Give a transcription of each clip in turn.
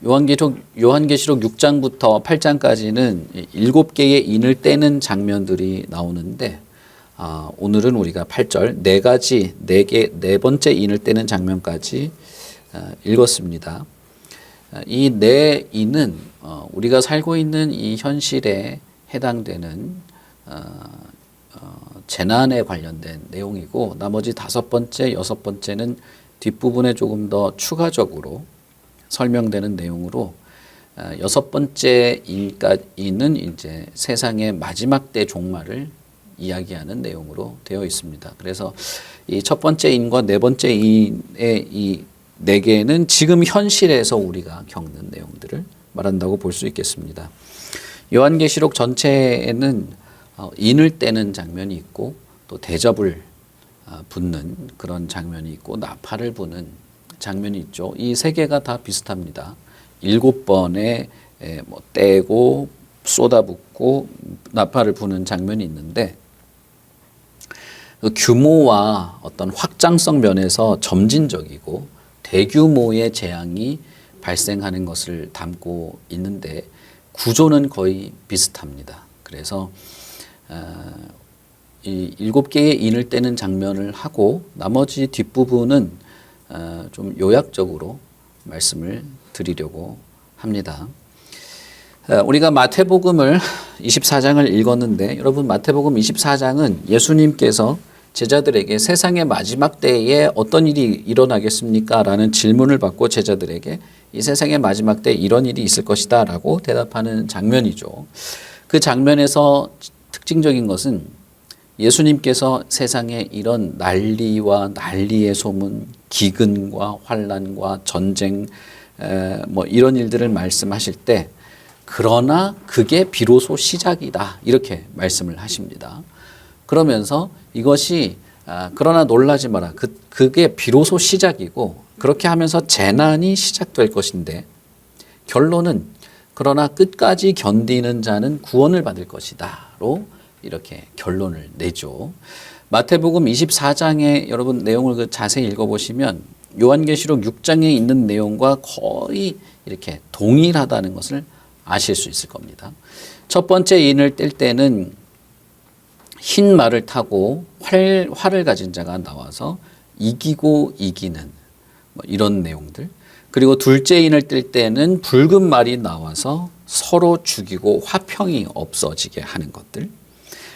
요한계시록 6장부터 8장까지는 7개의 인을 떼는 장면들이 나오는데 오늘은 우리가 8절 네 번째 인을 떼는 장면까지 읽었습니다. 이 네 인은 우리가 살고 있는 이 현실에 해당되는 재난에 관련된 내용이고, 나머지 5번째, 6번째는 뒷부분에 조금 더 추가적으로 설명되는 내용으로 6번째 인은 이제 세상의 마지막 때 종말을 이야기하는 내용으로 되어 있습니다. 그래서 이 첫 번째 인과 네 번째 인의 이 네 개는 지금 현실에서 우리가 겪는 내용들을 말한다고 볼 수 있겠습니다. 요한계시록 전체에는 인을 떼는 장면이 있고, 또 대접을 붙는 그런 장면이 있고, 나팔을 부는 장면이 있죠. 이 세 개가 다 비슷합니다. 7번에 떼고 쏟아붓고 나팔을 부는 장면이 있는데, 그 규모와 어떤 확장성 면에서 점진적이고 대규모의 재앙이 발생하는 것을 담고 있는데, 구조는 거의 비슷합니다. 그래서 이 7개의 인을 떼는 장면을 하고 나머지 뒷부분은 좀 요약적으로 말씀을 드리려고 합니다. 우리가 마태복음을 24장을 읽었는데, 여러분 마태복음 24장은 예수님께서 제자들에게 세상의 마지막 때에 어떤 일이 일어나겠습니까? 라는 질문을 받고 제자들에게 이 세상의 마지막 때에 이런 일이 있을 것이다 라고 대답하는 장면이죠. 그 장면에서 특징적인 것은 예수님께서 세상에 이런 난리와 난리의 소문, 기근과 환난과 전쟁 이런 일들을 말씀하실 때, 그러나 그게 비로소 시작이다 이렇게 말씀을 하십니다. 그러면서 이것이 그러나 놀라지 마라. 그게 비로소 시작이고, 그렇게 하면서 재난이 시작될 것인데, 결론은 그러나 끝까지 견디는 자는 구원을 받을 것이다로 이렇게 결론을 내죠. 마태복음 24장의 여러분 내용을 자세히 읽어보시면 요한계시록 6장에 있는 내용과 거의 이렇게 동일하다는 것을 아실 수 있을 겁니다. 첫 번째 인을 뗄 때는 흰 말을 타고 활을 가진 자가 나와서 이기고 이기는 이런 내용들. 그리고 둘째 인을 뗄 때는 붉은 말이 나와서 서로 죽이고 화평이 없어지게 하는 것들.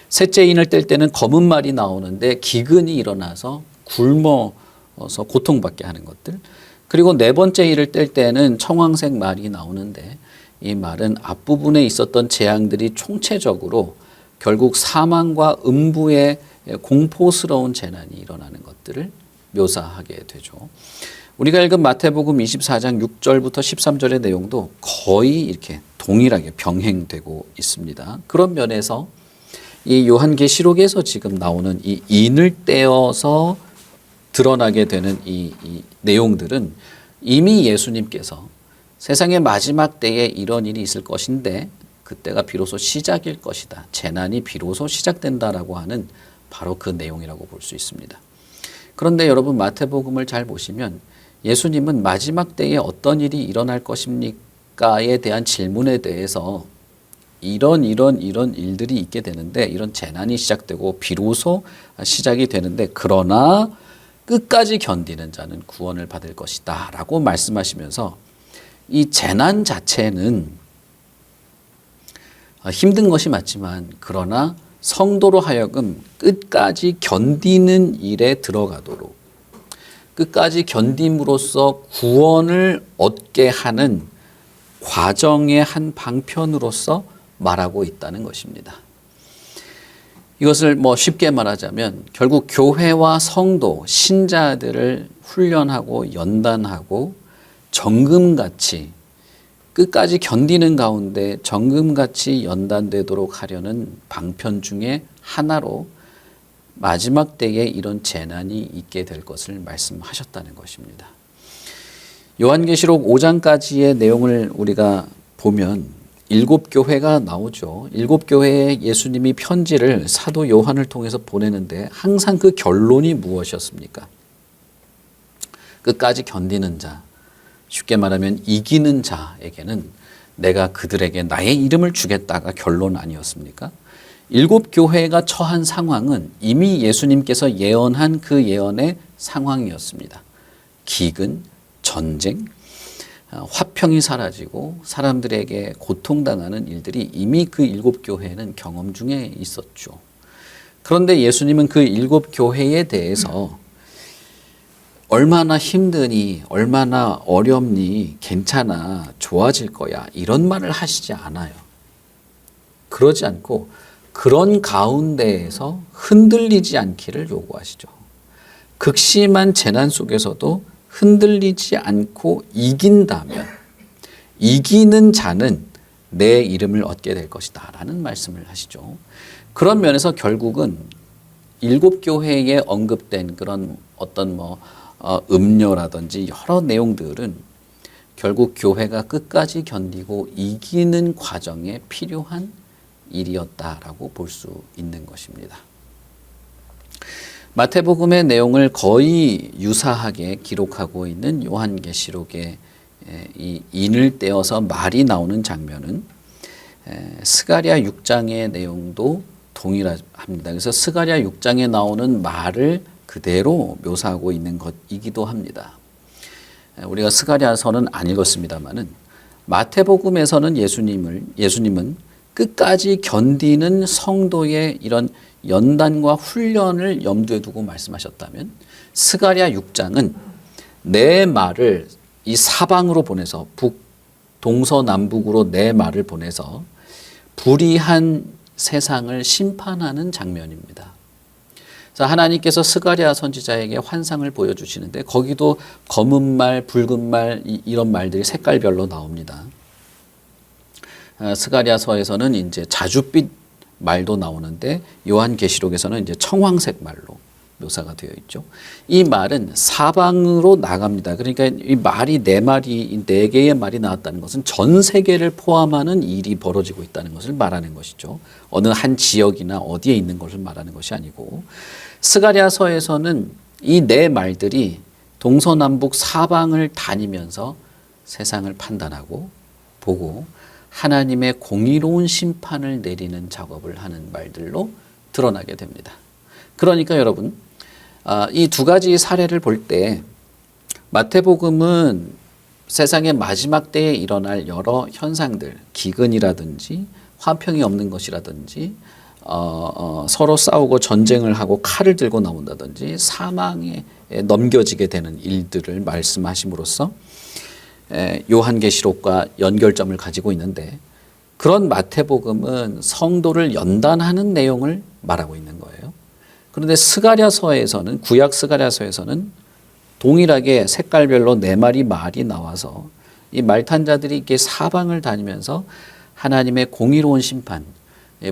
셋째 인을 뗄 때는 검은 말이 나오는데 기근이 일어나서 굶어서 고통받게 하는 것들. 그리고 네 번째 인을 뗄 때는 청황색 말이 나오는데, 이 말은 앞부분에 있었던 재앙들이 총체적으로 결국 사망과 음부의 공포스러운 재난이 일어나는 것들을 묘사하게 되죠. 우리가 읽은 마태복음 24장 6절부터 13절의 내용도 거의 이렇게 동일하게 병행되고 있습니다. 그런 면에서 이 요한계시록에서 지금 나오는 이 인을 떼어서 드러나게 되는 이 내용들은 이미 예수님께서 세상의 마지막 때에 이런 일이 있을 것인데 그때가 비로소 시작일 것이다. 재난이 비로소 시작된다라고 하는 바로 그 내용이라고 볼 수 있습니다. 그런데 여러분 마태복음을 잘 보시면 예수님은 마지막 때에 어떤 일이 일어날 것입니까에 대한 질문에 대해서 이런 일들이 있게 되는데, 이런 재난이 시작되고 비로소 시작이 되는데, 그러나 끝까지 견디는 자는 구원을 받을 것이다 라고 말씀하시면서 이 재난 자체는 힘든 것이 맞지만, 그러나 성도로 하여금 끝까지 견디는 일에 들어가도록, 끝까지 견딤으로써 구원을 얻게 하는 과정의 한 방편으로서 말하고 있다는 것입니다. 이것을 쉽게 말하자면 결국 교회와 성도, 신자들을 훈련하고 연단하고 정금같이 끝까지 견디는 가운데 정금같이 연단되도록 하려는 방편 중에 하나로 마지막 때에 이런 재난이 있게 될 것을 말씀하셨다는 것입니다. 요한계시록 5장까지의 내용을 우리가 보면 7교회가 나오죠. 7교회에 예수님이 편지를 사도 요한을 통해서 보내는데 항상 그 결론이 무엇이었습니까? 끝까지 견디는 자, 쉽게 말하면 이기는 자에게는 내가 그들에게 나의 이름을 주겠다가 결론 아니었습니까? 7교회가 처한 상황은 이미 예수님께서 예언한 그 예언의 상황이었습니다. 기근, 전쟁, 화평이 사라지고 사람들에게 고통당하는 일들이 이미 그 7교회는 경험 중에 있었죠. 그런데 예수님은 그 7교회에 대해서 얼마나 힘드니, 얼마나 어렵니, 괜찮아, 좋아질 거야, 이런 말을 하시지 않아요. 그러지 않고 그런 가운데에서 흔들리지 않기를 요구하시죠. 극심한 재난 속에서도 흔들리지 않고 이긴다면 이기는 자는 내 이름을 얻게 될 것이다 라는 말씀을 하시죠. 그런 면에서 결국은 7교회에 언급된 그런 어떤 음료라든지 여러 내용들은 결국 교회가 끝까지 견디고 이기는 과정에 필요한 일이었다라고 볼 수 있는 것입니다. 마태복음의 내용을 거의 유사하게 기록하고 있는 요한계시록의 이 인을 떼어서 말이 나오는 장면은 스가랴 6장의 내용도 동일합니다. 그래서 스가랴 6장에 나오는 말을 그대로 묘사하고 있는 것이기도 합니다. 우리가 스가랴서는 안 읽었습니다만은 마태복음에서는 예수님은 끝까지 견디는 성도의 이런 연단과 훈련을 염두에 두고 말씀하셨다면 스가랴 6장은 내 말을 이 사방으로 보내서 동서남북으로 내 말을 보내서 불의한 세상을 심판하는 장면입니다. 그래서 하나님께서 스가랴 선지자에게 환상을 보여주시는데 거기도 검은 말, 붉은 말 이런 말들이 색깔별로 나옵니다. 스가랴서에서는 이제 자줏빛 말도 나오는데 요한계시록에서는 이제 청황색 말로 묘사가 되어 있죠. 이 말은 사방으로 나갑니다. 그러니까 이 말이 네 개의 말이 나왔다는 것은 전 세계를 포함하는 일이 벌어지고 있다는 것을 말하는 것이죠. 어느 한 지역이나 어디에 있는 것을 말하는 것이 아니고 스가랴서에서는 이 네 말들이 동서남북 사방을 다니면서 세상을 판단하고 보고 하나님의 공의로운 심판을 내리는 작업을 하는 말들로 드러나게 됩니다. 그러니까 여러분, 이 두 가지 사례를 볼 때 마태복음은 세상의 마지막 때에 일어날 여러 현상들, 기근이라든지 화평이 없는 것이라든지 서로 싸우고 전쟁을 하고 칼을 들고 나온다든지 사망에 넘겨지게 되는 일들을 말씀하심으로써 요한계시록과 연결점을 가지고 있는데 그런 마태복음은 성도를 연단하는 내용을 말하고 있는 거예요. 그런데 스가랴서에서는 구약 스가랴서에서는 동일하게 색깔별로 네 마리 말이 나와서 이 말탄자들이 이렇게 사방을 다니면서 하나님의 공의로운 심판,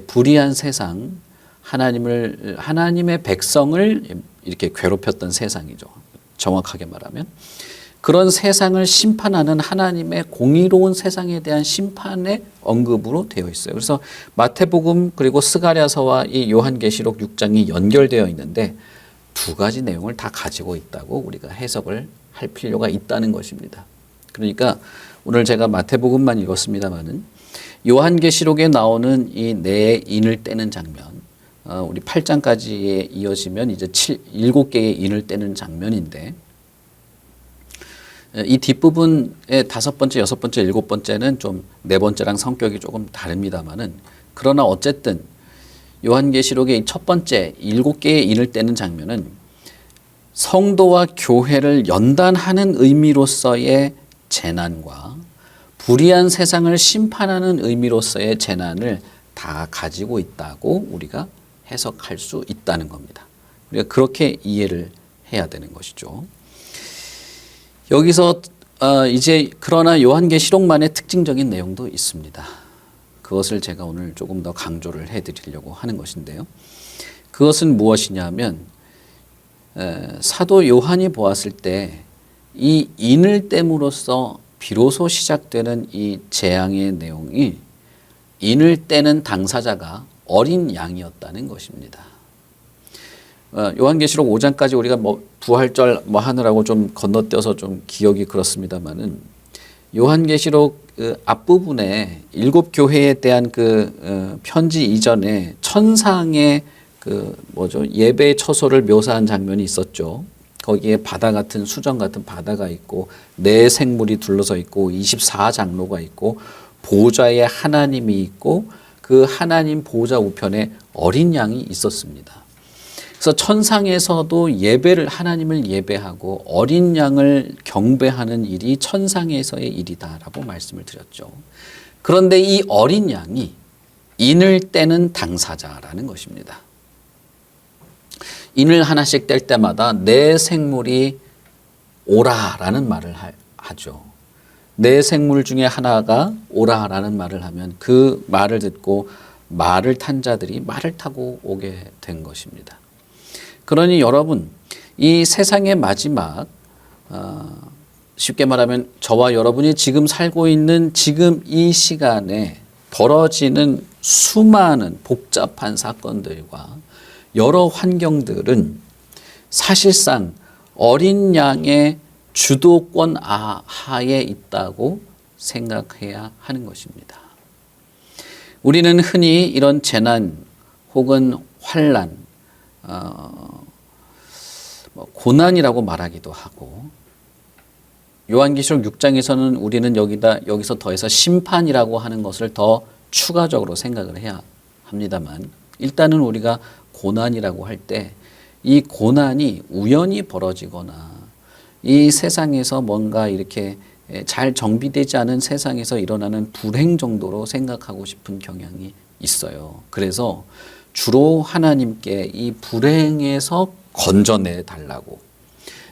불의한 세상, 하나님의 백성을 이렇게 괴롭혔던 세상이죠. 정확하게 말하면. 그런 세상을 심판하는 하나님의 공의로운 세상에 대한 심판의 언급으로 되어 있어요. 그래서 마태복음 그리고 스가랴서와 이 요한계시록 6장이 연결되어 있는데 두 가지 내용을 다 가지고 있다고 우리가 해석을 할 필요가 있다는 것입니다. 그러니까 오늘 제가 마태복음만 읽었습니다마는 요한계시록에 나오는 이 네 인을 떼는 장면, 우리 8장까지에 이어지면 이제 7개의 인을 떼는 장면인데 이 뒷부분의 5번째, 6번째, 7번째는 좀 4번째랑 성격이 조금 다릅니다만은 그러나 어쨌든 요한계시록의 첫 번째 7개의 인을 떼는 장면은 성도와 교회를 연단하는 의미로서의 재난과 불의한 세상을 심판하는 의미로서의 재난을 다 가지고 있다고 우리가 해석할 수 있다는 겁니다. 우리가 그렇게 이해를 해야 되는 것이죠. 여기서 이제 그러나 요한계시록만의 특징적인 내용도 있습니다. 그것을 제가 오늘 조금 더 강조를 해드리려고 하는 것인데요. 그것은 무엇이냐면 사도 요한이 보았을 때 이 인을 땜으로써 비로소 시작되는 이 재앙의 내용이 인을 떼는 당사자가 어린 양이었다는 것입니다. 요한계시록 5장까지 우리가 뭐 부활절 뭐 하느라고 좀 건너뛰어서 좀 기억이 그렇습니다만은 요한계시록 그 앞부분에 7교회에 대한 그 편지 이전에 천상의 그 뭐죠? 예배 처소를 묘사한 장면이 있었죠. 거기에 바다 같은 수정 같은 바다가 있고 네 생물이 둘러서 있고 24장로가 있고 보좌에 하나님이 있고 그 하나님 보좌 우편에 어린 양이 있었습니다. 그래서 천상에서도 예배를 하나님을 예배하고 어린 양을 경배하는 일이 천상에서의 일이다라고 말씀을 드렸죠. 그런데 이 어린 양이 인을 떼는 당사자라는 것입니다. 인을 하나씩 뗄 때마다 내 생물이 오라라는 말을 하죠. 내 생물 중에 하나가 오라라는 말을 하면 그 말을 듣고 말을 탄 자들이 말을 타고 오게 된 것입니다. 그러니 여러분, 이 세상의 마지막, 쉽게 말하면 저와 여러분이 지금 살고 있는 지금 이 시간에 벌어지는 수많은 복잡한 사건들과 여러 환경들은 사실상 어린 양의 주도권 하에 있다고 생각해야 하는 것입니다. 우리는 흔히 이런 재난 혹은 환난, 고난이라고 말하기도 하고 요한계시록 6장에서는 우리는 여기서 더해서 심판이라고 하는 것을 더 추가적으로 생각을 해야 합니다만 일단은 우리가 고난이라고 할 때 이 고난이 우연히 벌어지거나 이 세상에서 뭔가 이렇게 잘 정비되지 않은 세상에서 일어나는 불행 정도로 생각하고 싶은 경향이 있어요. 그래서 주로 하나님께 이 불행에서 건져내 달라고,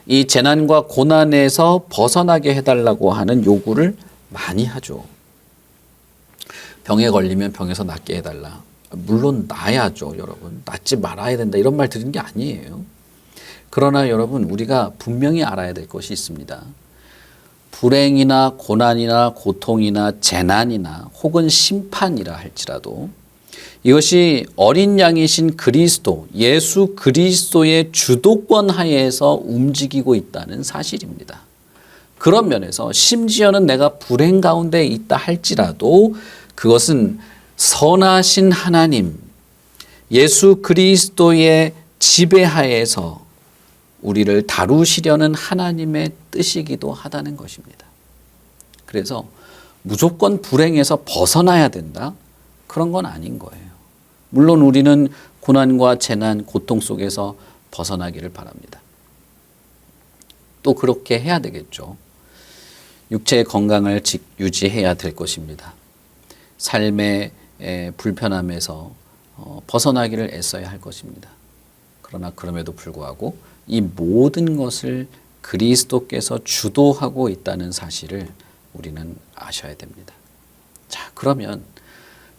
이 재난과 고난에서 벗어나게 해달라고 하는 요구를 많이 하죠. 병에 걸리면 병에서 낫게 해달라. 물론 나야죠, 여러분. 낫지 말아야 된다 이런 말 드리는 게 아니에요. 그러나 여러분, 우리가 분명히 알아야 될 것이 있습니다. 불행이나 고난이나 고통이나 재난이나 혹은 심판이라 할지라도 이것이 어린 양이신 그리스도, 예수 그리스도의 주도권 하에서 움직이고 있다는 사실입니다. 그런 면에서 심지어는 내가 불행 가운데 있다 할지라도 그것은 선하신 하나님, 예수 그리스도의 지배하에서 우리를 다루시려는 하나님의 뜻이기도 하다는 것입니다. 그래서 무조건 불행에서 벗어나야 된다? 그런 건 아닌 거예요. 물론 우리는 고난과 재난, 고통 속에서 벗어나기를 바랍니다. 또 그렇게 해야 되겠죠. 육체의 건강을 유지해야 될 것입니다. 삶의 불편함에서 벗어나기를 애써야 할 것입니다. 그러나 그럼에도 불구하고 이 모든 것을 그리스도께서 주도하고 있다는 사실을 우리는 아셔야 됩니다. 자, 그러면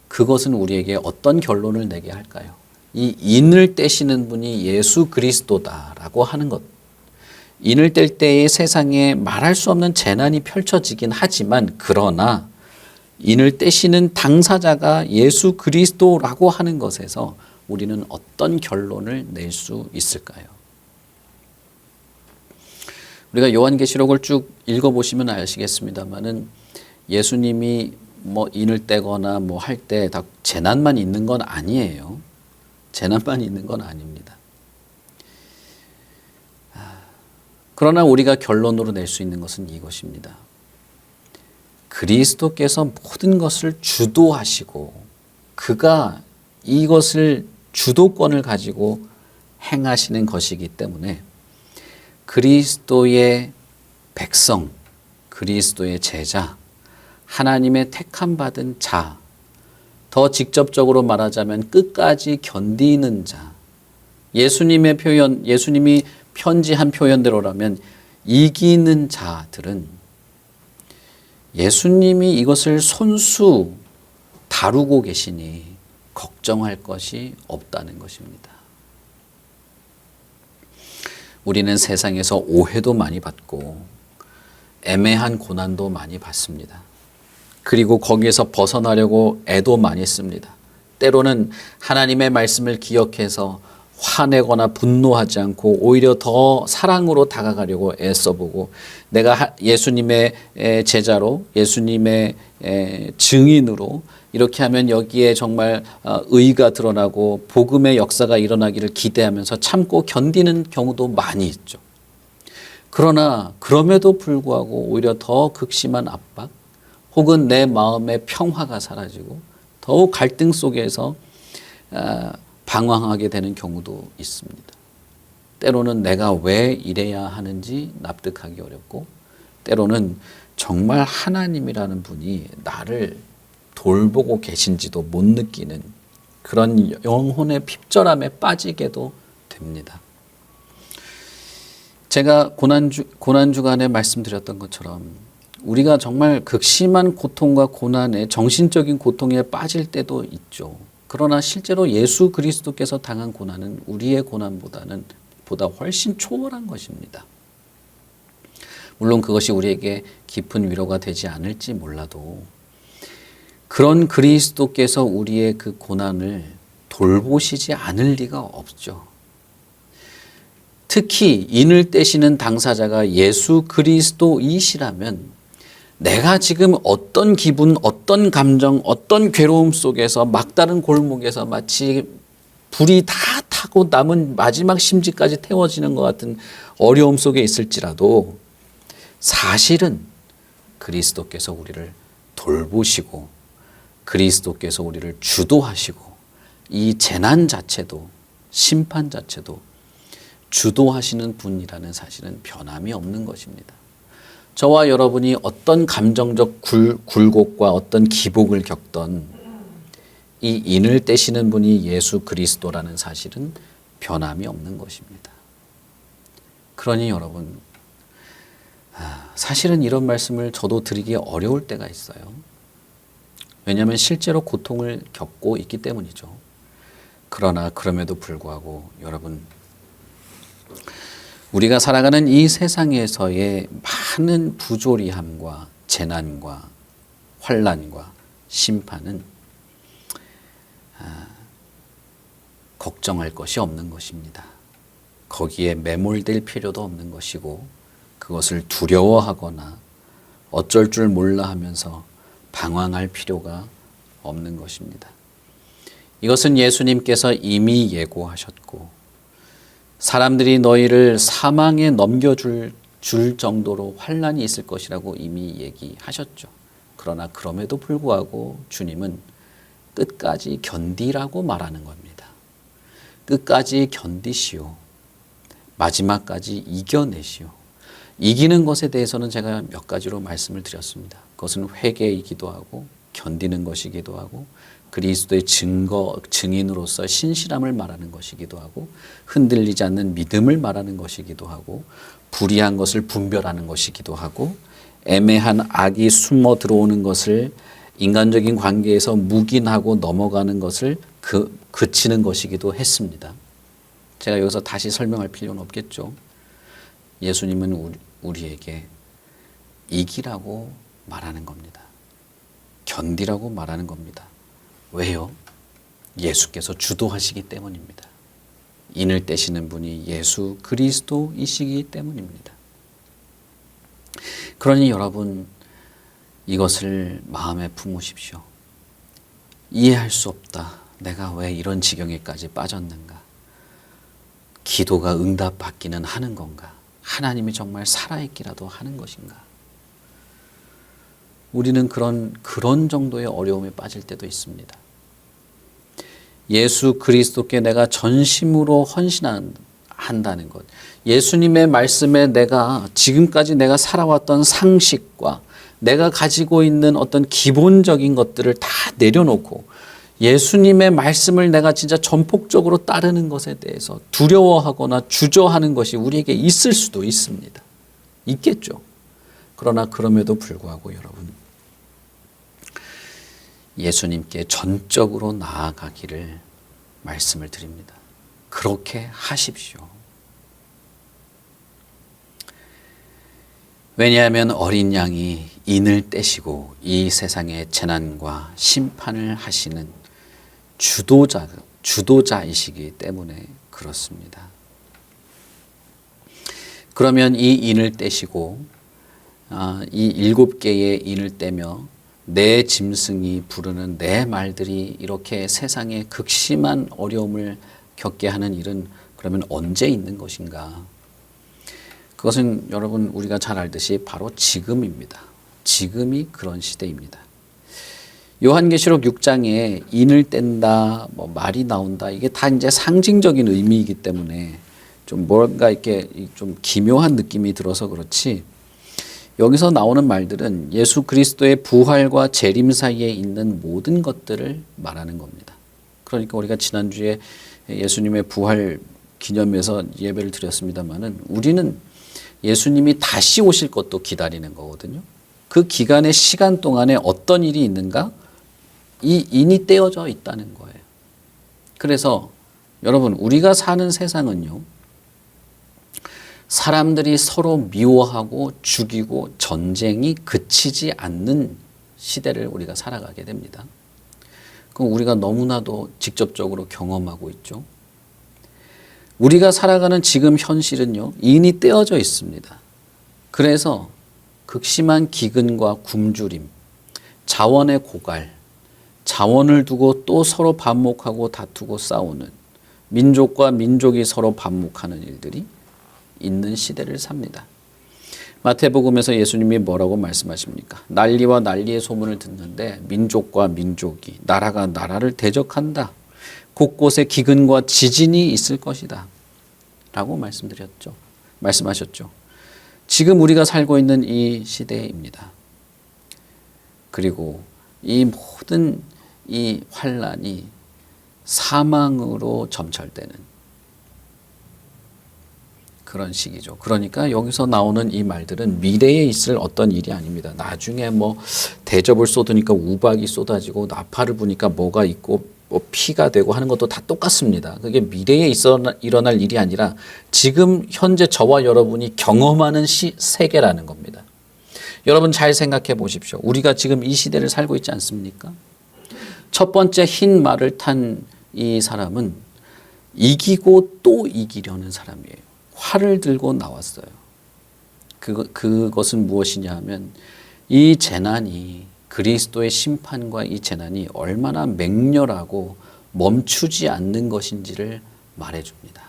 그것은 우리에게 어떤 결론을 내게 할까요? 이 인을 떼시는 분이 예수 그리스도다라고 하는 것. 인을 뗄 때의 세상에 말할 수 없는 재난이 펼쳐지긴 하지만 그러나 인을 떼시는 당사자가 예수 그리스도라고 하는 것에서 우리는 어떤 결론을 낼 수 있을까요? 우리가 요한계시록을 쭉 읽어보시면 아시겠습니다만은 예수님이 뭐 인을 떼거나 뭐 할 때 다 재난만 있는 건 아니에요. 재난만 있는 건 아닙니다. 그러나 우리가 결론으로 낼 수 있는 것은 이것입니다. 그리스도께서 모든 것을 주도하시고 그가 이것을 주도권을 가지고 행하시는 것이기 때문에 그리스도의 백성, 그리스도의 제자, 하나님의 택함 받은 자, 더 직접적으로 말하자면 끝까지 견디는 자, 예수님의 표현, 예수님이 편지한 표현대로라면 이기는 자들은 예수님이 이것을 손수 다루고 계시니 걱정할 것이 없다는 것입니다. 우리는 세상에서 오해도 많이 받고 애매한 고난도 많이 받습니다. 그리고 거기에서 벗어나려고 애도 많이 씁니다. 때로는 하나님의 말씀을 기억해서 화내거나 분노하지 않고 오히려 더 사랑으로 다가가려고 애써보고 내가 예수님의 제자로 예수님의 증인으로 이렇게 하면 여기에 정말 의가 드러나고 복음의 역사가 일어나기를 기대하면서 참고 견디는 경우도 많이 있죠. 그러나 그럼에도 불구하고 오히려 더 극심한 압박 혹은 내 마음의 평화가 사라지고 더욱 갈등 속에서 방황하게 되는 경우도 있습니다. 때로는 내가 왜 이래야 하는지 납득하기 어렵고 때로는 정말 하나님이라는 분이 나를 돌보고 계신지도 못 느끼는 그런 영혼의 핍절함에 빠지게도 됩니다. 제가 고난주간에 말씀드렸던 것처럼 우리가 정말 극심한 고통과 고난에 정신적인 고통에 빠질 때도 있죠. 그러나 실제로 예수 그리스도께서 당한 고난은 우리의 고난보다 훨씬 초월한 것입니다. 물론 그것이 우리에게 깊은 위로가 되지 않을지 몰라도 그런 그리스도께서 우리의 그 고난을 돌보시지 않을 리가 없죠. 특히 인을 떼시는 당사자가 예수 그리스도이시라면 내가 지금 어떤 기분, 어떤 감정, 어떤 괴로움 속에서 막다른 골목에서 마치 불이 다 타고 남은 마지막 심지까지 태워지는 것 같은 어려움 속에 있을지라도 사실은 그리스도께서 우리를 돌보시고 그리스도께서 우리를 주도하시고 이 재난 자체도 심판 자체도 주도하시는 분이라는 사실은 변함이 없는 것입니다. 저와 여러분이 어떤 감정적 굴곡과 어떤 기복을 겪던 이 인을 떼시는 분이 예수 그리스도라는 사실은 변함이 없는 것입니다. 그러니 여러분, 사실은 이런 말씀을 저도 드리기 어려울 때가 있어요. 왜냐하면 실제로 고통을 겪고 있기 때문이죠. 그러나 그럼에도 불구하고 여러분, 우리가 살아가는 이 세상에서의 많은 부조리함과 재난과 환난과 심판은 걱정할 것이 없는 것입니다. 거기에 매몰될 필요도 없는 것이고 그것을 두려워하거나 어쩔 줄 몰라 하면서 방황할 필요가 없는 것입니다. 이것은 예수님께서 이미 예고하셨고 사람들이 너희를 사망에 넘겨줄 정도로 환난이 있을 것이라고 이미 얘기하셨죠. 그러나 그럼에도 불구하고 주님은 끝까지 견디라고 말하는 겁니다. 끝까지 견디시오. 마지막까지 이겨내시오. 이기는 것에 대해서는 제가 몇 가지로 말씀을 드렸습니다. 그것은 회개이기도 하고 견디는 것이기도 하고 그리스도의 증인으로서 신실함을 말하는 것이기도 하고 흔들리지 않는 믿음을 말하는 것이기도 하고 불의한 것을 분별하는 것이기도 하고 애매한 악이 숨어 들어오는 것을 인간적인 관계에서 묵인하고 넘어가는 것을 그치는 것이기도 했습니다. 제가 여기서 다시 설명할 필요는 없겠죠. 예수님은 우리에게 이기라고 말하는 겁니다. 견디라고 말하는 겁니다. 왜요? 예수께서 주도하시기 때문입니다. 인을 떼시는 분이 예수 그리스도이시기 때문입니다. 그러니 여러분 이것을 마음에 품으십시오. 이해할 수 없다. 내가 왜 이런 지경에까지 빠졌는가? 기도가 응답받기는 하는 건가? 하나님이 정말 살아있기라도 하는 것인가? 우리는 그런 정도의 어려움에 빠질 때도 있습니다. 예수 그리스도께 내가 전심으로 헌신한다는 것. 예수님의 말씀에 지금까지 내가 살아왔던 상식과 내가 가지고 있는 어떤 기본적인 것들을 다 내려놓고 예수님의 말씀을 내가 진짜 전폭적으로 따르는 것에 대해서 두려워하거나 주저하는 것이 우리에게 있을 수도 있습니다. 있겠죠. 그러나 그럼에도 불구하고 여러분, 예수님께 전적으로 나아가기를 말씀을 드립니다. 그렇게 하십시오. 왜냐하면 어린 양이 인을 떼시고 이 세상의 재난과 심판을 하시는 주도자이시기 때문에 그렇습니다. 그러면 이 인을 떼시고 이 7개의 인을 떼며 내 짐승이 부르는 내 말들이 이렇게 세상에 극심한 어려움을 겪게 하는 일은 그러면 언제 있는 것인가? 그것은 여러분 우리가 잘 알듯이 바로 지금입니다. 지금이 그런 시대입니다. 요한계시록 6장에 인을 뗀다, 말이 나온다, 이게 다 이제 상징적인 의미이기 때문에 좀 뭔가 이렇게 좀 기묘한 느낌이 들어서 그렇지, 여기서 나오는 말들은 예수 그리스도의 부활과 재림 사이에 있는 모든 것들을 말하는 겁니다. 그러니까 우리가 지난주에 예수님의 부활 기념해서 예배를 드렸습니다마는 우리는 예수님이 다시 오실 것도 기다리는 거거든요. 그 기간의 시간 동안에 어떤 일이 있는가? 이 인이 떼어져 있다는 거예요. 그래서 여러분 우리가 사는 세상은요, 사람들이 서로 미워하고 죽이고 전쟁이 그치지 않는 시대를 우리가 살아가게 됩니다. 그럼 우리가 너무나도 직접적으로 경험하고 있죠. 우리가 살아가는 지금 현실은요, 인이 떼어져 있습니다. 그래서 극심한 기근과 굶주림, 자원의 고갈, 자원을 두고 또 서로 반목하고 다투고 싸우는, 민족과 민족이 서로 반목하는 일들이 있는 시대를 삽니다. 마태복음에서 예수님이 뭐라고 말씀하십니까? 난리와 난리의 소문을 듣는데 민족과 민족이, 나라가 나라를 대적한다. 곳곳에 기근과 지진이 있을 것이다. 라고 말씀하셨죠. 지금 우리가 살고 있는 이 시대입니다. 그리고 이 모든 이 환란이 사망으로 점철되는 그런 시기죠. 그러니까 여기서 나오는 이 말들은 미래에 있을 어떤 일이 아닙니다. 나중에 대접을 쏟으니까 우박이 쏟아지고 나팔을 부니까 뭐가 있고 피가 되고 하는 것도 다 똑같습니다. 그게 미래에 일어날 일이 아니라 지금 현재 저와 여러분이 경험하는 세계라는 겁니다. 여러분 잘 생각해 보십시오. 우리가 지금 이 시대를 살고 있지 않습니까? 첫 번째 흰 말을 탄 이 사람은 이기고 또 이기려는 사람이에요. 활을 들고 나왔어요. 그것은 무엇이냐 하면 이 재난이, 그리스도의 심판과 이 재난이 얼마나 맹렬하고 멈추지 않는 것인지를 말해줍니다.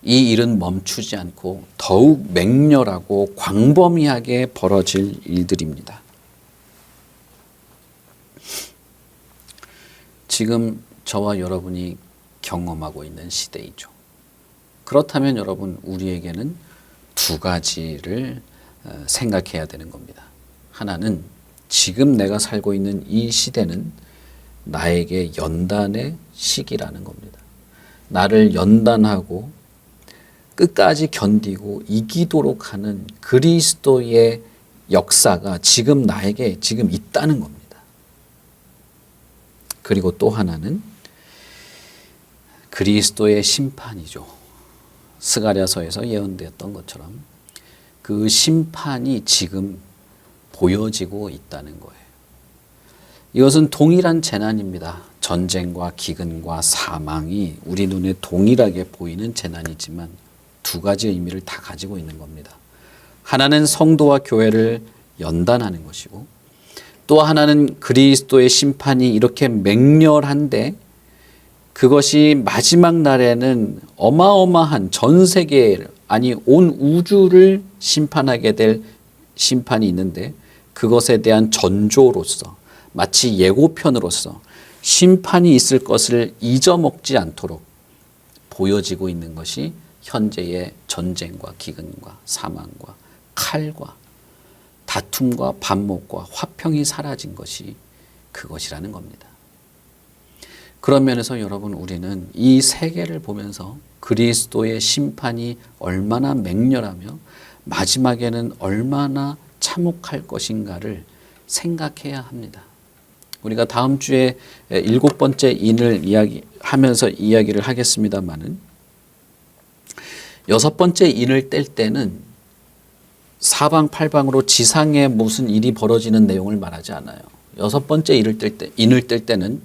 이 일은 멈추지 않고 더욱 맹렬하고 광범위하게 벌어질 일들입니다. 지금 저와 여러분이 경험하고 있는 시대이죠. 그렇다면 여러분 우리에게는 두 가지를 생각해야 되는 겁니다. 하나는 지금 내가 살고 있는 이 시대는 나에게 연단의 시기라는 겁니다. 나를 연단하고 끝까지 견디고 이기도록 하는 그리스도의 역사가 지금 나에게 지금 있다는 겁니다. 그리고 또 하나는 그리스도의 심판이죠. 스가랴서에서 예언되었던 것처럼 그 심판이 지금 보여지고 있다는 거예요. 이것은 동일한 재난입니다. 전쟁과 기근과 사망이 우리 눈에 동일하게 보이는 재난이지만 두 가지 의미를 다 가지고 있는 겁니다. 하나는 성도와 교회를 연단하는 것이고 또 하나는 그리스도의 심판이 이렇게 맹렬한데 그것이 마지막 날에는 어마어마한 전 세계, 아니 온 우주를 심판하게 될 심판이 있는데 그것에 대한 전조로서 마치 예고편으로서 심판이 있을 것을 잊어먹지 않도록 보여지고 있는 것이 현재의 전쟁과 기근과 사망과 칼과 다툼과 반목과 화평이 사라진 것이 그것이라는 겁니다. 그런 면에서 여러분 우리는 이 세계를 보면서 그리스도의 심판이 얼마나 맹렬하며 마지막에는 얼마나 참혹할 것인가를 생각해야 합니다. 우리가 다음 주에 7번째 인을 이야기하면서 이야기를 하겠습니다마는 6번째 인을 뗄 때는 사방팔방으로 지상에 무슨 일이 벌어지는 내용을 말하지 않아요. 6번째 인을 뗄 때는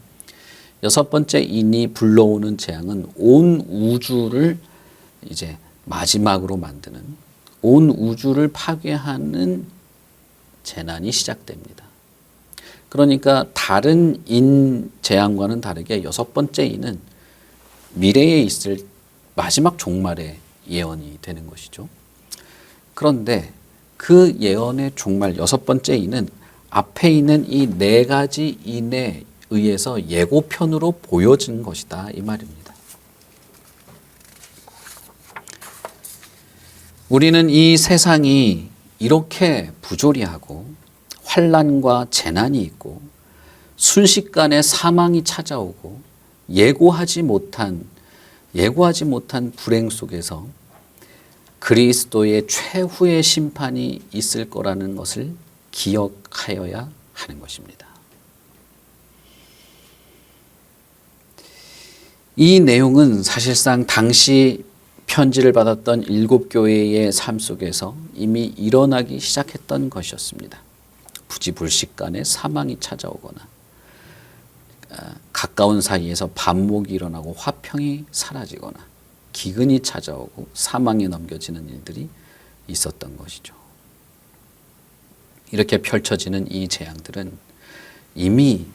여섯 번째 인이 불러오는 재앙은 온 우주를 이제 마지막으로 만드는, 온 우주를 파괴하는 재난이 시작됩니다. 그러니까 다른 인 재앙과는 다르게 여섯 번째 인은 미래에 있을 마지막 종말의 예언이 되는 것이죠. 그런데 그 예언의 종말 여섯 번째 인은 앞에 있는 이 네 가지 인에 의해서 예고편으로 보여진 것이다, 이 말입니다. 우리는 이 세상이 이렇게 부조리하고 환난과 재난이 있고 순식간에 사망이 찾아오고 예고하지 못한 불행 속에서 그리스도의 최후의 심판이 있을 거라는 것을 기억하여야 하는 것입니다. 이 내용은 사실상 당시 편지를 받았던 일곱 교회의 삶 속에서 이미 일어나기 시작했던 것이었습니다. 부지불식간에 사망이 찾아오거나 가까운 사이에서 반목이 일어나고 화평이 사라지거나 기근이 찾아오고 사망에 넘겨지는 일들이 있었던 것이죠. 이렇게 펼쳐지는 이 재앙들은 이미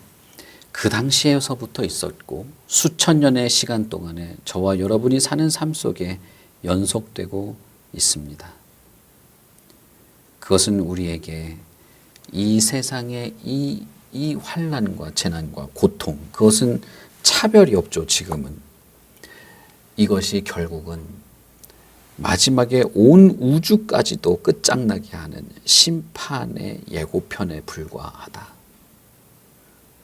그 당시에서부터 있었고 수천 년의 시간 동안에 저와 여러분이 사는 삶 속에 연속되고 있습니다. 그것은 우리에게 이 세상의 이 환난과 재난과 고통, 그것은 차별이 없죠. 지금은 이것이 결국은 마지막에 온 우주까지도 끝장나게 하는 심판의 예고편에 불과하다.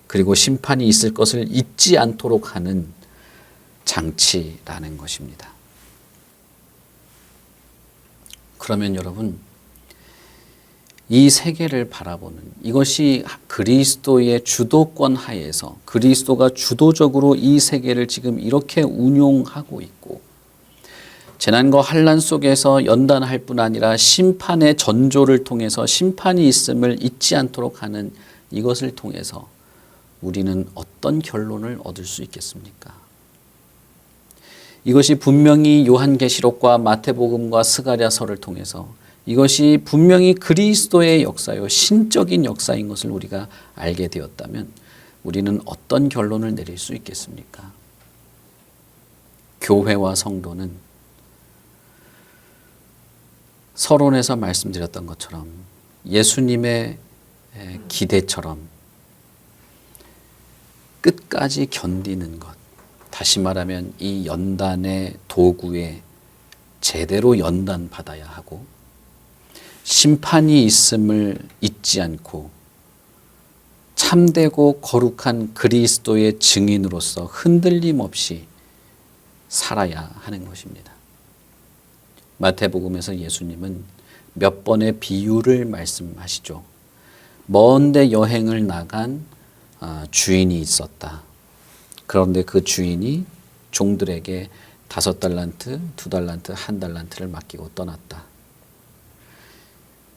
그리고 심판이 있을 것을 잊지 않도록 하는 장치라는 것입니다. 그러면 여러분, 이 세계를 바라보는 이것이 그리스도의 주도권 하에서 그리스도가 주도적으로 이 세계를 지금 이렇게 운용하고 있고 재난과 환난 속에서 연단할 뿐 아니라 심판의 전조를 통해서 심판이 있음을 잊지 않도록 하는 이것을 통해서 우리는 어떤 결론을 얻을 수 있겠습니까? 이것이 분명히 요한계시록과 마태복음과 스가랴서를 통해서 이것이 분명히 그리스도의 역사요, 신적인 역사인 것을 우리가 알게 되었다면 우리는 어떤 결론을 내릴 수 있겠습니까? 교회와 성도는 서론에서 말씀드렸던 것처럼 예수님의 기대처럼 끝까지 견디는 것, 다시 말하면 이 연단의 도구에 제대로 연단받아야 하고 심판이 있음을 잊지 않고 참되고 거룩한 그리스도의 증인으로서 흔들림 없이 살아야 하는 것입니다. 마태복음에서 예수님은 몇 번의 비유를 말씀하시죠. 먼데 여행을 나간 주인이 있었다. 그런데 그 주인이 종들에게 5달란트, 2달란트, 1달란트를 맡기고 떠났다.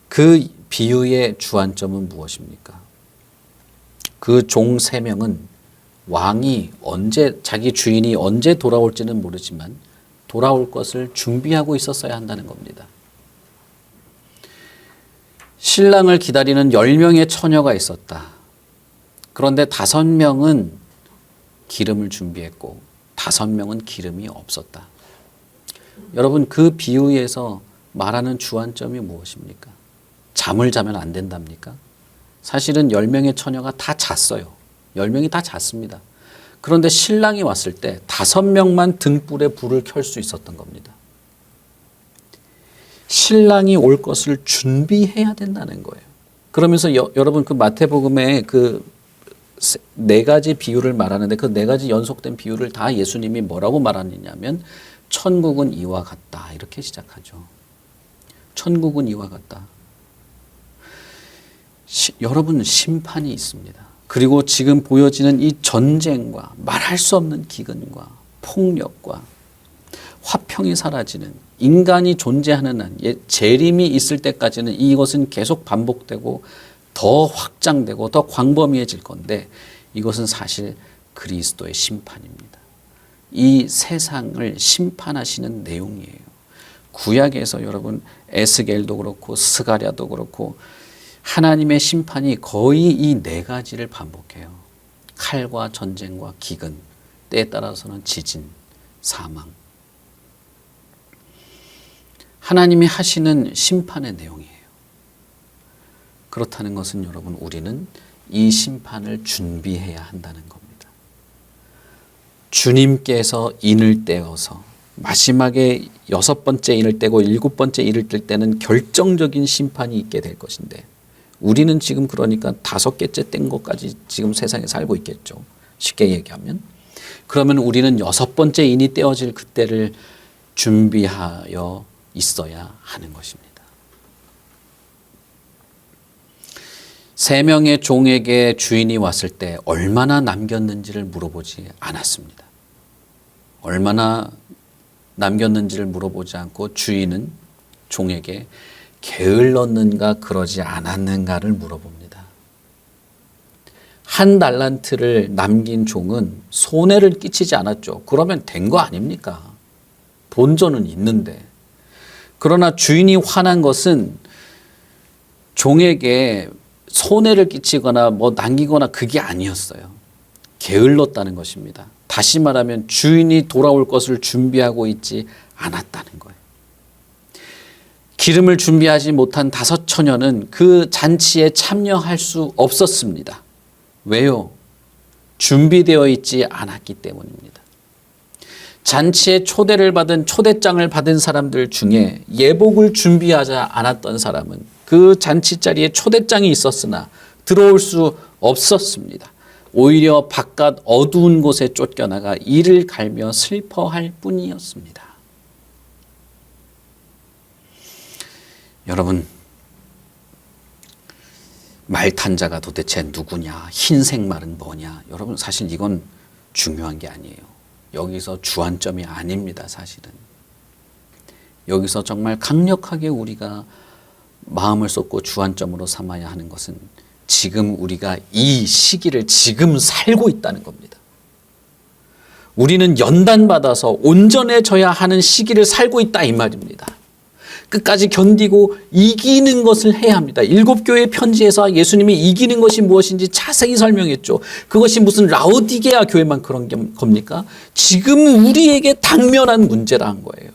그 비유의 주안점은 무엇입니까? 그 종 3명은 왕이 자기 주인이 언제 돌아올지는 모르지만 돌아올 것을 준비하고 있었어야 한다는 겁니다. 신랑을 기다리는 10명의 처녀가 있었다. 그런데 5명은 기름을 준비했고 5명은 기름이 없었다. 여러분, 그 비유에서 말하는 주안점이 무엇입니까? 잠을 자면 안 된답니까? 사실은 10명의 처녀가 다 잤어요. 10명이 다 잤습니다. 그런데 신랑이 왔을 때 5명만 등불에 불을 켤 수 있었던 겁니다. 신랑이 올 것을 준비해야 된다는 거예요. 그러면서 여러분 그 마태복음에 그 4가지 비유를 말하는데 그 4가지 연속된 비유를 다 예수님이 뭐라고 말하느냐면 천국은 이와 같다 이렇게 시작하죠. 천국은 이와 같다. 여러분, 심판이 있습니다. 그리고 지금 보여지는 이 전쟁과 말할 수 없는 기근과 폭력과 화평이 사라지는 인간이 존재하는 한 재림이 있을 때까지는 이것은 계속 반복되고 더 확장되고 더 광범위해질 건데 이것은 사실 그리스도의 심판입니다. 이 세상을 심판하시는 내용이에요. 구약에서 여러분 에스겔도 그렇고 스가랴도 그렇고 하나님의 심판이 거의 이 네 가지를 반복해요. 칼과 전쟁과 기근, 때에 따라서는 지진, 사망. 하나님이 하시는 심판의 내용이에요. 그렇다는 것은 여러분 우리는 이 심판을 준비해야 한다는 겁니다. 주님께서 인을 떼어서 마지막에 6번째 인을 떼고 7번째 인을 뗄 때는 결정적인 심판이 있게 될 것인데 우리는 지금 그러니까 5개째 뗀 것까지 지금 세상에 살고 있겠죠. 쉽게 얘기하면. 그러면 우리는 6번째 인이 떼어질 그때를 준비하여 있어야 하는 것입니다. 3명의 종에게 주인이 왔을 때 얼마나 남겼는지를 물어보지 않았습니다. 얼마나 남겼는지를 물어보지 않고 주인은 종에게 게을렀는가 그러지 않았는가를 물어봅니다. 1 달란트를 남긴 종은 손해를 끼치지 않았죠. 그러면 된 거 아닙니까? 본전은 있는데. 그러나 주인이 화난 것은 종에게 손해를 끼치거나 뭐 남기거나 그게 아니었어요. 게을렀다는 것입니다. 다시 말하면 주인이 돌아올 것을 준비하고 있지 않았다는 거예요. 기름을 준비하지 못한 5 처녀는 그 잔치에 참여할 수 없었습니다. 왜요? 준비되어 있지 않았기 때문입니다. 잔치에 초대를 받은 초대장을 받은 사람들 중에 예복을 준비하지 않았던 사람은 그 잔치 자리에 초대장이 있었으나 들어올 수 없었습니다. 오히려 바깥 어두운 곳에 쫓겨나가 이를 갈며 슬퍼할 뿐이었습니다. 여러분, 말 탄 자가 도대체 누구냐? 흰색 말은 뭐냐? 여러분 사실 이건 중요한 게 아니에요. 여기서 주안점이 아닙니다. 사실은. 여기서 정말 강력하게 우리가 마음을 쏟고 주안점으로 삼아야 하는 것은 지금 우리가 이 시기를 지금 살고 있다는 겁니다. 우리는 연단받아서 온전해져야 하는 시기를 살고 있다 이 말입니다. 끝까지 견디고 이기는 것을 해야 합니다. 7교회 편지에서 예수님이 이기는 것이 무엇인지 자세히 설명했죠. 그것이 무슨 라오디게아 교회만 그런 겁니까? 지금 우리에게 당면한 문제라는 거예요.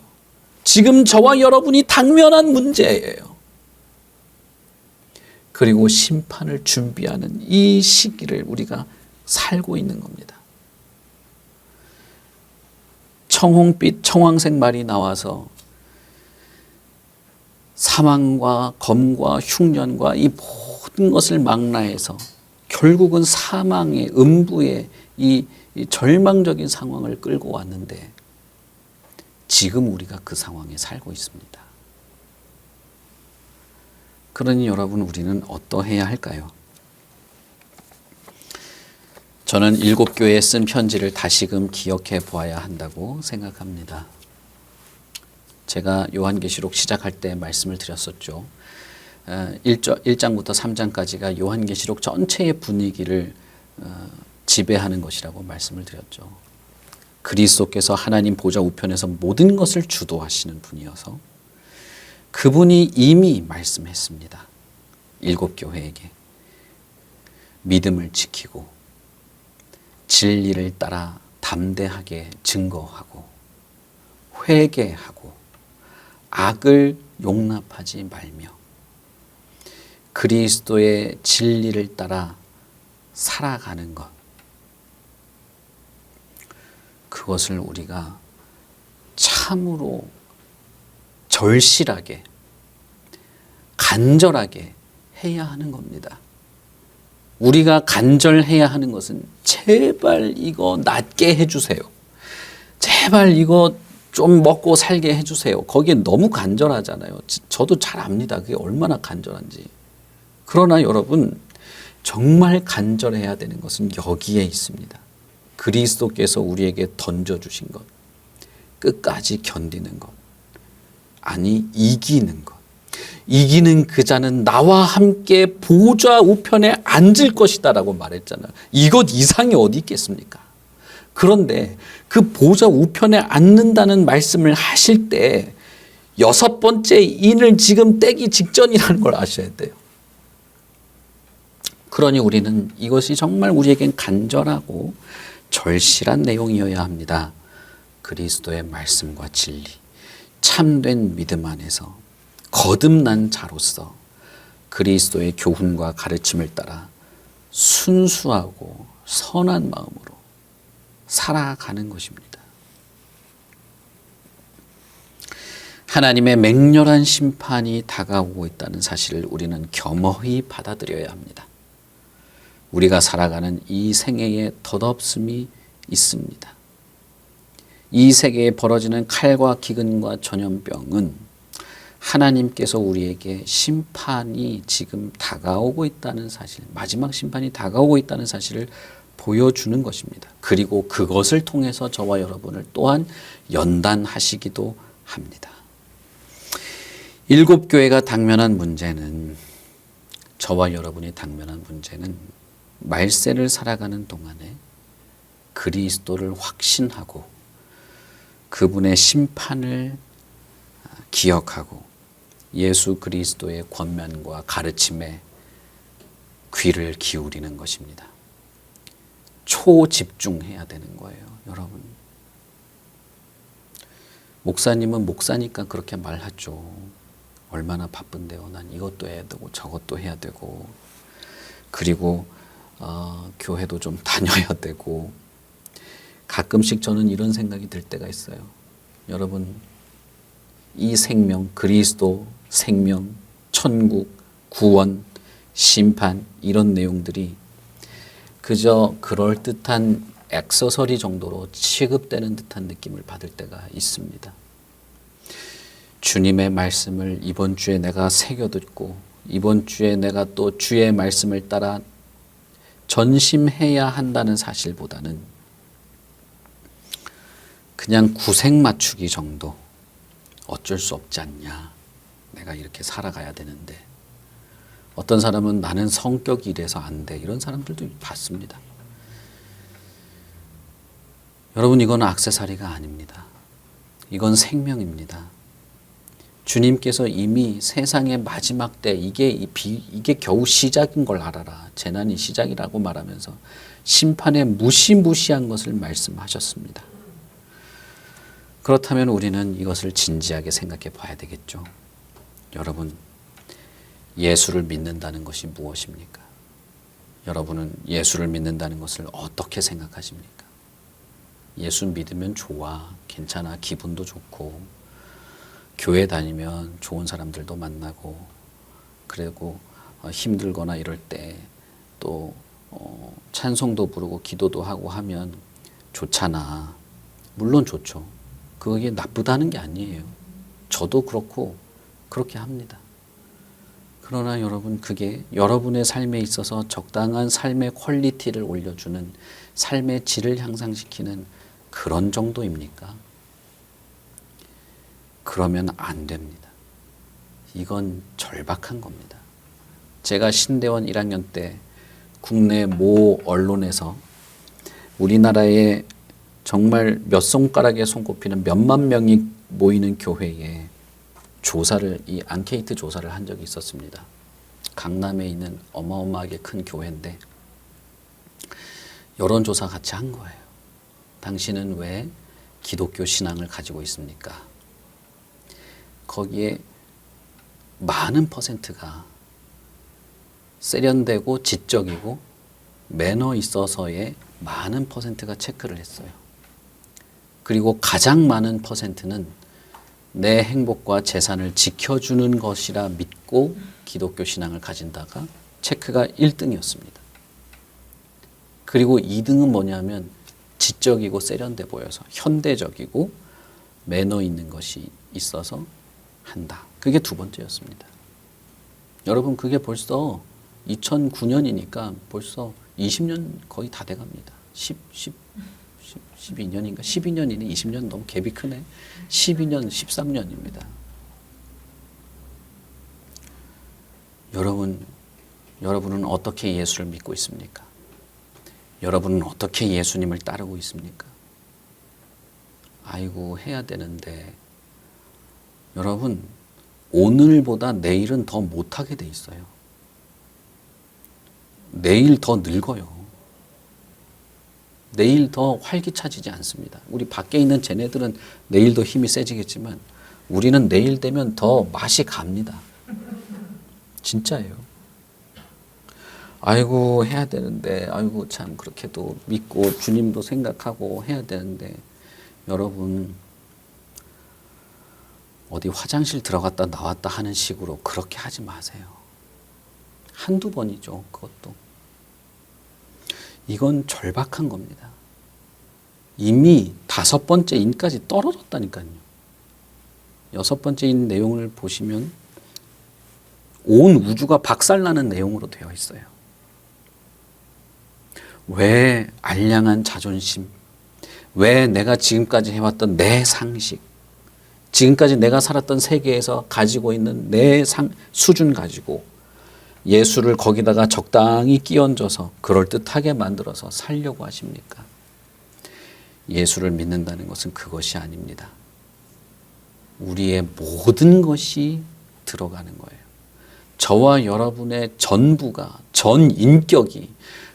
지금 저와 여러분이 당면한 문제예요. 그리고 심판을 준비하는 이 시기를 우리가 살고 있는 겁니다. 청홍빛 청황색 말이 나와서 사망과 검과 흉년과 이 모든 것을 망라해서 결국은 사망의 음부의 이 절망적인 상황을 끌고 왔는데 지금 우리가 그 상황에 살고 있습니다. 그러니 여러분 우리는 어떠해야 할까요? 저는 7교회에 쓴 편지를 다시금 기억해 보아야 한다고 생각합니다. 제가 요한계시록 시작할 때 말씀을 드렸었죠. 1장부터 3장까지가 요한계시록 전체의 분위기를 지배하는 것이라고 말씀을 드렸죠. 그리스도께서 하나님 보좌 우편에서 모든 것을 주도하시는 분이어서 그분이 이미 말씀했습니다. 7교회에게 믿음을 지키고 진리를 따라 담대하게 증거하고 회개하고 악을 용납하지 말며 그리스도의 진리를 따라 살아가는 것, 그것을 우리가 참으로 절실하게 간절하게 해야 하는 겁니다. 우리가 간절해야 하는 것은 제발 이거 낫게 해주세요. 제발 이거 좀 먹고 살게 해주세요. 거기에 너무 간절하잖아요. 저도 잘 압니다. 그게 얼마나 간절한지. 그러나 여러분 정말 간절해야 되는 것은 여기에 있습니다. 그리스도께서 우리에게 던져주신 것, 끝까지 견디는 것, 아니 이기는 것. 이기는 그 자는 나와 함께 보좌 우편에 앉을 것이다 라고 말했잖아요. 이것 이상이 어디 있겠습니까? 그런데 그 보좌 우편에 앉는다는 말씀을 하실 때 6번째 인을 지금 떼기 직전이라는 걸 아셔야 돼요. 그러니 우리는 이것이 정말 우리에겐 간절하고 절실한 내용이어야 합니다. 그리스도의 말씀과 진리, 참된 믿음 안에서 거듭난 자로서 그리스도의 교훈과 가르침을 따라 순수하고 선한 마음으로 살아가는 것입니다. 하나님의 맹렬한 심판이 다가오고 있다는 사실을 우리는 겸허히 받아들여야 합니다. 우리가 살아가는 이 생애에 덧없음이 있습니다. 이 세계에 벌어지는 칼과 기근과 전염병은 하나님께서 우리에게 심판이 지금 다가오고 있다는 사실, 마지막 심판이 다가오고 있다는 사실을 보여주는 것입니다. 그리고 그것을 통해서 저와 여러분을 또한 연단하시기도 합니다. 7 교회가 당면한 문제는, 저와 여러분이 당면한 문제는 말세를 살아가는 동안에 그리스도를 확신하고 그분의 심판을 기억하고 예수 그리스도의 권면과 가르침에 귀를 기울이는 것입니다. 초집중해야 되는 거예요, 여러분. 목사님은 목사니까 그렇게 말하죠. 얼마나 바쁜데요. 난 이것도 해야 되고 저것도 해야 되고, 그리고 교회도 좀 다녀야 되고. 가끔씩 저는 이런 생각이 들 때가 있어요. 여러분, 이 생명, 그리스도 생명, 천국, 구원, 심판, 이런 내용들이 그저 그럴듯한 액세서리 정도로 취급되는 듯한 느낌을 받을 때가 있습니다. 주님의 말씀을 이번 주에 내가 새겨듣고 이번 주에 내가 또 주의 말씀을 따라 전심해야 한다는 사실보다는 그냥 구색 맞추기 정도, 어쩔 수 없지 않냐, 내가 이렇게 살아가야 되는데, 어떤 사람은 나는 성격이 이래서 안 돼, 이런 사람들도 봤습니다. 여러분, 이건 액세서리가 아닙니다. 이건 생명입니다. 주님께서 이미 세상의 마지막 때 이게 겨우 시작인 걸 알아라, 재난이 시작이라고 말하면서 심판의 무시무시한 것을 말씀하셨습니다. 그렇다면 우리는 이것을 진지하게 생각해 봐야 되겠죠. 여러분, 예수를 믿는다는 것이 무엇입니까? 여러분은 예수를 믿는다는 것을 어떻게 생각하십니까? 예수 믿으면 좋아, 괜찮아, 기분도 좋고, 교회 다니면 좋은 사람들도 만나고, 그리고 힘들거나 이럴 때 또 찬송도 부르고 기도도 하고 하면 좋잖아. 물론 좋죠. 그게 나쁘다는 게 아니에요. 저도 그렇고 그렇게 합니다. 그러나 여러분, 그게 여러분의 삶에 있어서 적당한 삶의 퀄리티를 올려주는, 삶의 질을 향상시키는 그런 정도입니까? 그러면 안 됩니다. 이건 절박한 겁니다. 제가 신대원 1학년 때 국내 모 언론에서 우리나라에 정말 몇 손가락에 손꼽히는 몇만 명이 모이는 교회에 이 앙케이트 조사를 한 적이 있었습니다. 강남에 있는 어마어마하게 큰 교회인데 여론조사 같이 한 거예요. 당신은 왜 기독교 신앙을 가지고 있습니까? 거기에 많은 퍼센트가 세련되고 지적이고 매너 있어서의 많은 퍼센트가 체크를 했어요. 그리고 가장 많은 퍼센트는 내 행복과 재산을 지켜주는 것이라 믿고 기독교 신앙을 가진다가 체크가 1등이었습니다. 그리고 2등은 뭐냐면 지적이고 세련돼 보여서 현대적이고 매너 있는 것이 있어서 한다. 그게 2번째였습니다. 여러분, 그게 벌써 2009년이니까 벌써 20년 거의 다 돼갑니다. 12년인가? 12년이네. 20년 너무 갭이 크네. 12년, 13년입니다. 여러분은 어떻게 예수를 믿고 있습니까? 여러분은 어떻게 예수님을 따르고 있습니까? 아이고, 해야 되는데. 여러분, 오늘보다 내일은 더 못하게 돼 있어요. 내일 더 늙어요. 내일 더 활기차지지 않습니다. 우리 밖에 있는 쟤네들은 내일 더 힘이 세지겠지만 우리는 내일 되면 더 맛이 갑니다. 진짜예요. 아이고, 해야 되는데, 아이고, 참, 그렇게도 믿고 주님도 생각하고 해야 되는데, 여러분, 어디 화장실 들어갔다 나왔다 하는 식으로 그렇게 하지 마세요. 한두 번이죠, 그것도. 이건 절박한 겁니다. 이미 5번째 인까지 떨어졌다니까요. 6번째 인 내용을 보시면 온 우주가 박살나는 내용으로 되어 있어요. 왜 알량한 자존심, 왜 내가 지금까지 해왔던 내 상식, 지금까지 내가 살았던 세계에서 가지고 있는 내 수준 가지고 예수를 거기다가 적당히 끼얹어서 그럴듯하게 만들어서 살려고 하십니까? 예수를 믿는다는 것은 그것이 아닙니다. 우리의 모든 것이 들어가는 거예요. 저와 여러분의 전부가, 전 인격이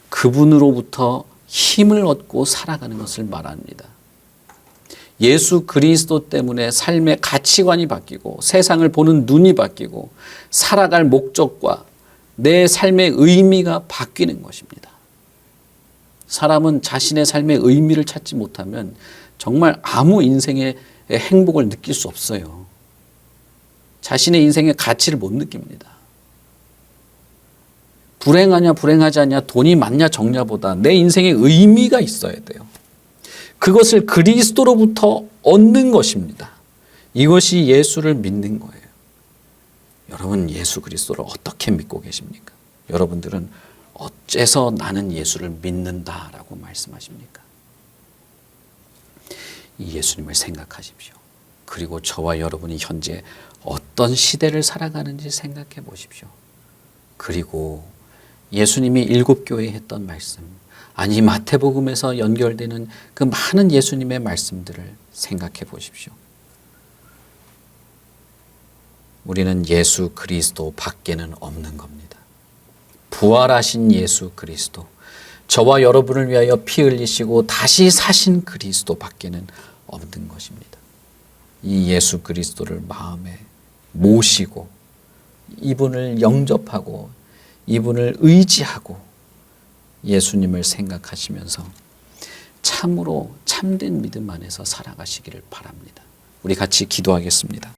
그분으로부터 힘을 얻고 살아가는 것을 말합니다. 예수 그리스도 때문에 삶의 가치관이 바뀌고 세상을 보는 눈이 바뀌고 살아갈 목적과 내 삶의 의미가 바뀌는 것입니다. 사람은 자신의 삶의 의미를 찾지 못하면 정말 아무 인생의 행복을 느낄 수 없어요. 자신의 인생의 가치를 못 느낍니다. 불행하냐 불행하지 않냐, 돈이 많냐 적냐보다 내 인생의 의미가 있어야 돼요. 그것을 그리스도로부터 얻는 것입니다. 이것이 예수를 믿는 거예요. 여러분, 예수 그리스도를 어떻게 믿고 계십니까? 여러분들은 어째서 나는 예수를 믿는다라고 말씀하십니까? 이 예수님을 생각하십시오. 그리고 저와 여러분이 현재 어떤 시대를 살아가는지 생각해 보십시오. 그리고 예수님이 7교회에 했던 말씀, 아니 마태복음에서 연결되는 그 많은 예수님의 말씀들을 생각해 보십시오. 우리는 예수 그리스도 밖에는 없는 겁니다. 부활하신 예수 그리스도, 저와 여러분을 위하여 피 흘리시고 다시 사신 그리스도 밖에는 없는 것입니다. 이 예수 그리스도를 마음에 모시고 이분을 영접하고 이분을 의지하고 예수님을 생각하시면서 참으로 참된 믿음 안에서 살아가시기를 바랍니다. 우리 같이 기도하겠습니다.